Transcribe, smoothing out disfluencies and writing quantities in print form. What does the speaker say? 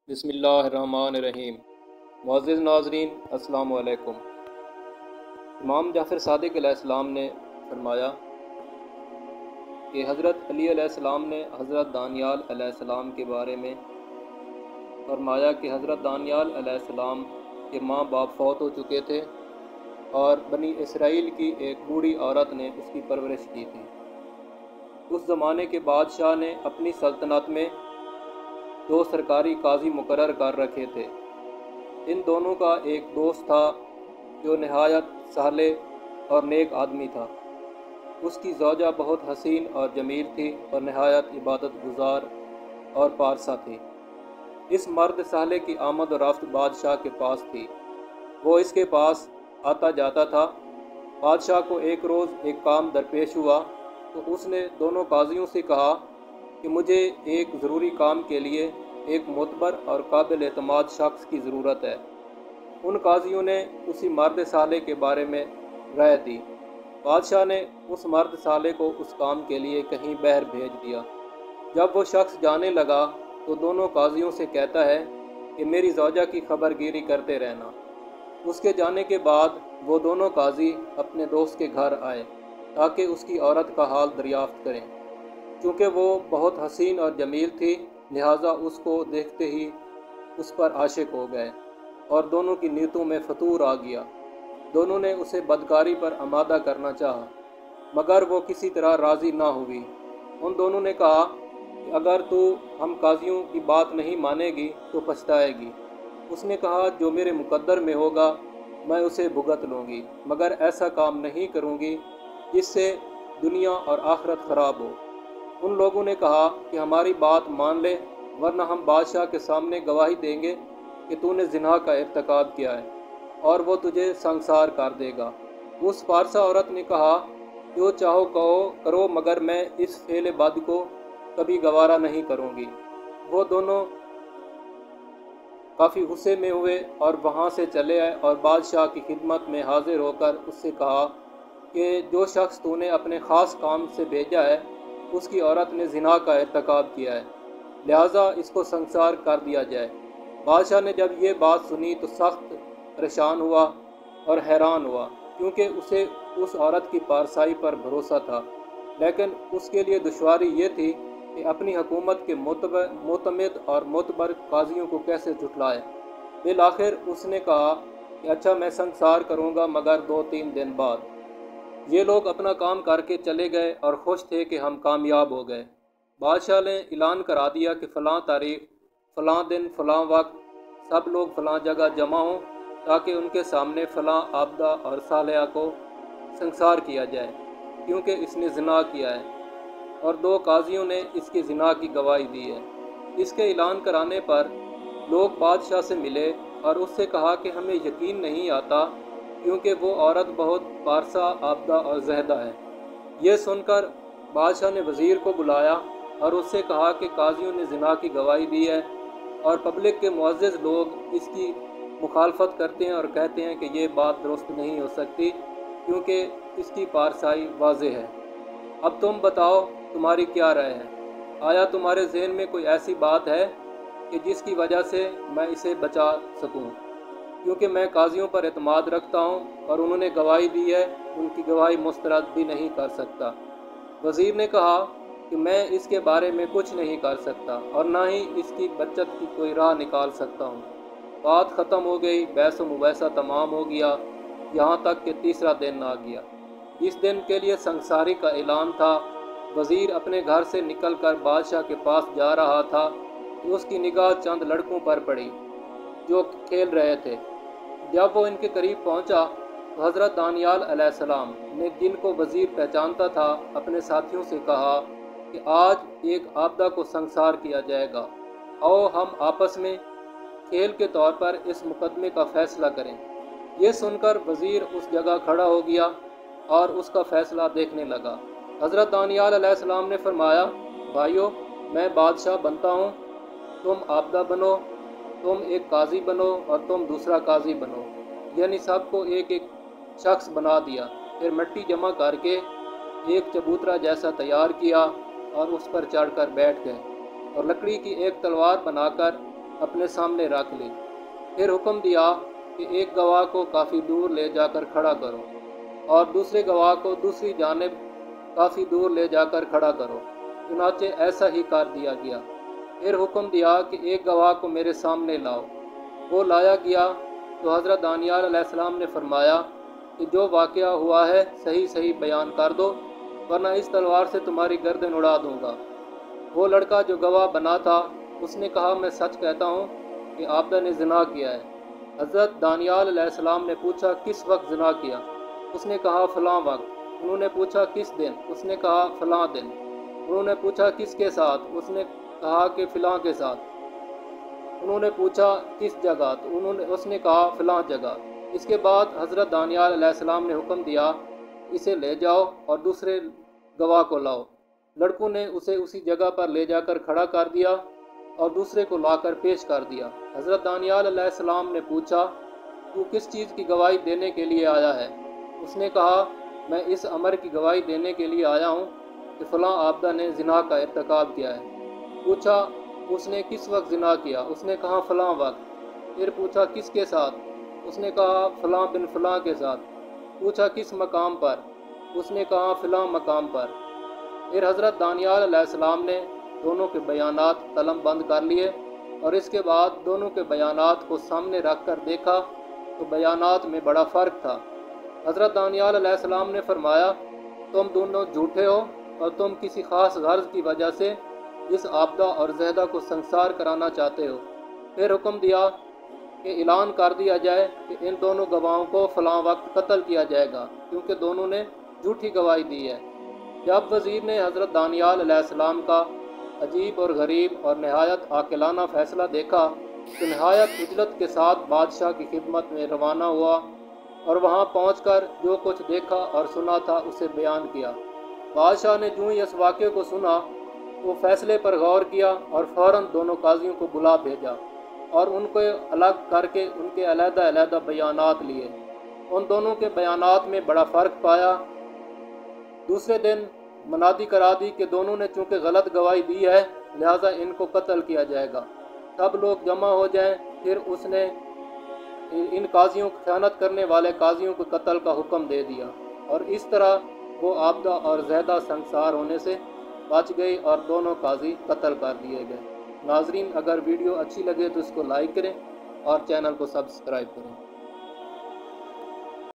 بسم اللہ الرحمن الرحیم۔ معزز ناظرین السلام علیکم۔ امام جعفر صادق علیہ السلام نے فرمایا کہ حضرت علی علیہ السلام نے حضرت دانیال علیہ السلام کے بارے میں فرمایا کہ حضرت دانیال علیہ السلام کے ماں باپ فوت ہو چکے تھے اور بنی اسرائیل کی ایک بوڑھی عورت نے اس کی پرورش کی تھی۔ اس زمانے کے بادشاہ نے اپنی سلطنت میں 2 سرکاری قاضی مقرر کر رکھے تھے۔ ان دونوں کا ایک دوست تھا جو نہایت صالح اور نیک آدمی تھا۔ اس کی زوجہ بہت حسین اور جمیل تھی اور نہایت عبادت گزار اور پارسا تھی۔ اس مرد صالح کی آمد و رفت بادشاہ کے پاس تھی۔ وہ اس کے پاس آتا جاتا تھا۔ بادشاہ کو ایک روز ایک کام درپیش ہوا تو اس نے دونوں قاضیوں سے کہا کہ مجھے ایک ضروری کام کے لیے ایک معتبر اور قابل اعتماد شخص کی ضرورت ہے۔ ان قاضیوں نے اسی مرد صالح کے بارے میں رائے دی۔ بادشاہ نے اس مرد صالح کو اس کام کے لیے کہیں باہر بھیج دیا۔ جب وہ شخص جانے لگا تو دونوں قاضیوں سے کہتا ہے کہ میری زوجہ کی خبر گیری کرتے رہنا۔ اس کے جانے کے بعد وہ دونوں قاضی اپنے دوست کے گھر آئے تاکہ اس کی عورت کا حال دریافت کریں۔ چونکہ وہ بہت حسین اور جمیل تھی لہٰذا اس کو دیکھتے ہی اس پر عاشق ہو گئے اور دونوں کی نیتوں میں فتور آ گیا۔ دونوں نے اسے بدکاری پر آمادہ کرنا چاہا مگر وہ کسی طرح راضی نہ ہوئی۔ ان دونوں نے کہا کہ اگر تو ہم قاضیوں کی بات نہیں مانے گی تو پچھتائے گی۔ اس نے کہا جو میرے مقدر میں ہوگا میں اسے بھگت لوں گی مگر ایسا کام نہیں کروں گی جس سے دنیا اور آخرت خراب ہو۔ ان لوگوں نے کہا کہ ہماری بات مان لے ورنہ ہم بادشاہ کے سامنے گواہی دیں گے کہ تو نے زنا کا ارتکاب کیا ہے اور وہ تجھے سنگسار کر دے گا۔ اس پارسا عورت نے کہا جو چاہو کرو مگر میں اس فعل بد کو کبھی گوارا نہیں کروں گی۔ وہ دونوں کافی غصے میں ہوئے اور وہاں سے چلے آئے اور بادشاہ کی خدمت میں حاضر ہو کر اس سے کہا کہ جو شخص تو نے اپنے خاص کام سے بھیجا ہے اس کی عورت نے زنا کا ارتکاب کیا ہے لہٰذا اس کو سنگسار کر دیا جائے۔ بادشاہ نے جب یہ بات سنی تو سخت پریشان ہوا اور حیران ہوا کیونکہ اسے اس عورت کی پارسائی پر بھروسہ تھا، لیکن اس کے لیے دشواری یہ تھی کہ اپنی حکومت کے معتمد اور معتبر قاضیوں کو کیسے جھٹلائے۔ بالآخر اس نے کہا کہ اچھا میں سنگسار کروں گا مگر 2-3 دن بعد۔ یہ لوگ اپنا کام کر کے چلے گئے اور خوش تھے کہ ہم کامیاب ہو گئے۔ بادشاہ نے اعلان کرا دیا کہ فلاں تاریخ، فلاں دن، فلاں وقت سب لوگ فلاں جگہ جمع ہوں تاکہ ان کے سامنے فلاں عابدہ اور صالحہ کو سنگسار کیا جائے کیونکہ اس نے زنا کیا ہے، اور 2 قاضیوں نے اس کی زنا کی گواہی دی ہے۔ اس کے اعلان کرانے پر لوگ بادشاہ سے ملے اور اس سے کہا کہ ہمیں یقین نہیں آتا کیونکہ وہ عورت بہت پارسا، عابدہ اور زاہدہ ہے۔ یہ سن کر بادشاہ نے وزیر کو بلایا اور اس سے کہا کہ قاضیوں نے زنا کی گواہی دی ہے اور پبلک کے معزز لوگ اس کی مخالفت کرتے ہیں اور کہتے ہیں کہ یہ بات درست نہیں ہو سکتی کیونکہ اس کی پارسائی واضح ہے۔ اب تم بتاؤ تمہاری کیا رائے ہے؟ آیا تمہارے ذہن میں کوئی ایسی بات ہے کہ جس کی وجہ سے میں اسے بچا سکوں؟ کیونکہ میں قاضیوں پر اعتماد رکھتا ہوں اور انہوں نے گواہی دی ہے، ان کی گواہی مسترد بھی نہیں کر سکتا۔ وزیر نے کہا کہ میں اس کے بارے میں کچھ نہیں کر سکتا اور نہ ہی اس کی بچت کی کوئی راہ نکال سکتا ہوں۔ بات ختم ہو گئی، بحث و مباحثہ تمام ہو گیا یہاں تک کہ تیسرا دن آ گیا۔ جس دن کے لیے سنگساری کا اعلان تھا، وزیر اپنے گھر سے نکل کر بادشاہ کے پاس جا رہا تھا کہ اس کی نگاہ چند لڑکوں پر پڑی جو کھیل رہے تھے۔ جب وہ ان کے قریب پہنچا تو حضرت دانیال علیہ السلام نے جن کو وزیر پہچانتا تھا اپنے ساتھیوں سے کہا کہ آج ایک عابدہ کو سنگسار کیا جائے گا، آؤ ہم آپس میں کھیل کے طور پر اس مقدمے کا فیصلہ کریں۔ یہ سن کر وزیر اس جگہ کھڑا ہو گیا اور اس کا فیصلہ دیکھنے لگا۔ حضرت دانیال علیہ السلام نے فرمایا بھائیو، میں بادشاہ بنتا ہوں، تم عابدہ بنو، تم ایک قاضی بنو اور تم دوسرا قاضی بنو، یعنی سب کو ایک ایک شخص بنا دیا۔ پھر مٹی جمع کر کے ایک چبوترا جیسا تیار کیا اور اس پر چڑھ کر بیٹھ گئے اور لکڑی کی ایک تلوار بنا کر اپنے سامنے رکھ لی۔ پھر حکم دیا کہ ایک گواہ کو کافی دور لے جا کر کھڑا کرو اور دوسرے گواہ کو دوسری جانب کافی دور لے جا کر کھڑا کرو۔ چنانچہ ایسا ہی کر دیا گیا۔ پھر حکم دیا کہ ایک گواہ کو میرے سامنے لاؤ۔ وہ لایا گیا تو حضرت دانیال علیہ السلام نے فرمایا کہ جو واقعہ ہوا ہے صحیح صحیح بیان کر دو، ورنہ اس تلوار سے تمہاری گردن اڑا دوں گا۔ وہ لڑکا جو گواہ بنا تھا اس نے کہا میں سچ کہتا ہوں کہ عابدہ نے زنا کیا ہے۔ حضرت دانیال علیہ السلام نے پوچھا کس وقت زنا کیا؟ اس نے کہا فلاں وقت۔ انہوں نے پوچھا کس دن؟ اس نے کہا فلاں دن۔ انہوں نے پوچھا کس کے ساتھ؟ اس نے کہا کہ فلاں کے ساتھ۔ انہوں نے پوچھا کس جگہ؟ تو اس نے کہا فلاں جگہ۔ اس کے بعد حضرت دانیال علیہ السلام نے حکم دیا اسے لے جاؤ اور دوسرے گواہ کو لاؤ۔ لڑکوں نے اسے اسی جگہ پر لے جا کر کھڑا کر دیا اور دوسرے کو لا کر پیش کر دیا۔ حضرت دانیال علیہ السلام نے پوچھا تو کس چیز کی گواہی دینے کے لیے آیا ہے؟ اس نے کہا میں اس امر کی گواہی دینے کے لیے آیا ہوں کہ فلاں عابدہ نے زنا کا ارتکاب کیا ہے۔ پوچھا اس نے کس وقت زنا کیا؟ اس نے کہا فلاں وقت۔ پھر پوچھا کس کے ساتھ؟ اس نے کہا فلاں بن فلاں کے ساتھ۔ پوچھا کس مقام پر؟ اس نے کہا فلاں مقام پر۔ پھر حضرت دانیال علیہ السلام نے دونوں کے بیانات قلم بند کر لیے اور اس کے بعد دونوں کے بیانات کو سامنے رکھ کر دیکھا تو بیانات میں بڑا فرق تھا۔ حضرت دانیال علیہ السلام نے فرمایا تم دونوں جھوٹے ہو اور تم کسی خاص غرض کی وجہ سے اس عابدہ اور زیدہ کو سنسار کرانا چاہتے ہو۔ پھر حکم دیا کہ اعلان کر دیا جائے کہ ان دونوں گواہوں کو فلاں وقت قتل کیا جائے گا کیونکہ دونوں نے جھوٹی گواہی دی ہے۔ جب وزیر نے حضرت دانیال علیہ السلام کا عجیب اور غریب اور نہایت عاقلانہ فیصلہ دیکھا تو نہایت عجلت کے ساتھ بادشاہ کی خدمت میں روانہ ہوا اور وہاں پہنچ کر جو کچھ دیکھا اور سنا تھا اسے بیان کیا۔ بادشاہ نے جو ہی اس واقعے کو سنا وہ فیصلے پر غور کیا اور فوراً دونوں قاضیوں کو بلا بھیجا اور ان کو الگ کر کے ان کے علیحدہ علیحدہ بیانات لیے۔ ان دونوں کے بیانات میں بڑا فرق پایا۔ دوسرے دن منادی کرا دی کہ دونوں نے چونکہ غلط گواہی دی ہے لہٰذا ان کو قتل کیا جائے گا۔ سب لوگ جمع ہو جائیں۔ پھر اس نے ان قاضیوں خیانت کرنے والے قاضیوں کو قتل کا حکم دے دیا اور اس طرح وہ عابدہ اور زیدہ سنسار ہونے سے بچ گئی اور دونوں قاضی قتل کر دیے گئے۔ ناظرین اگر ویڈیو اچھی لگے تو اس کو لائک کریں اور چینل کو سبسکرائب کریں۔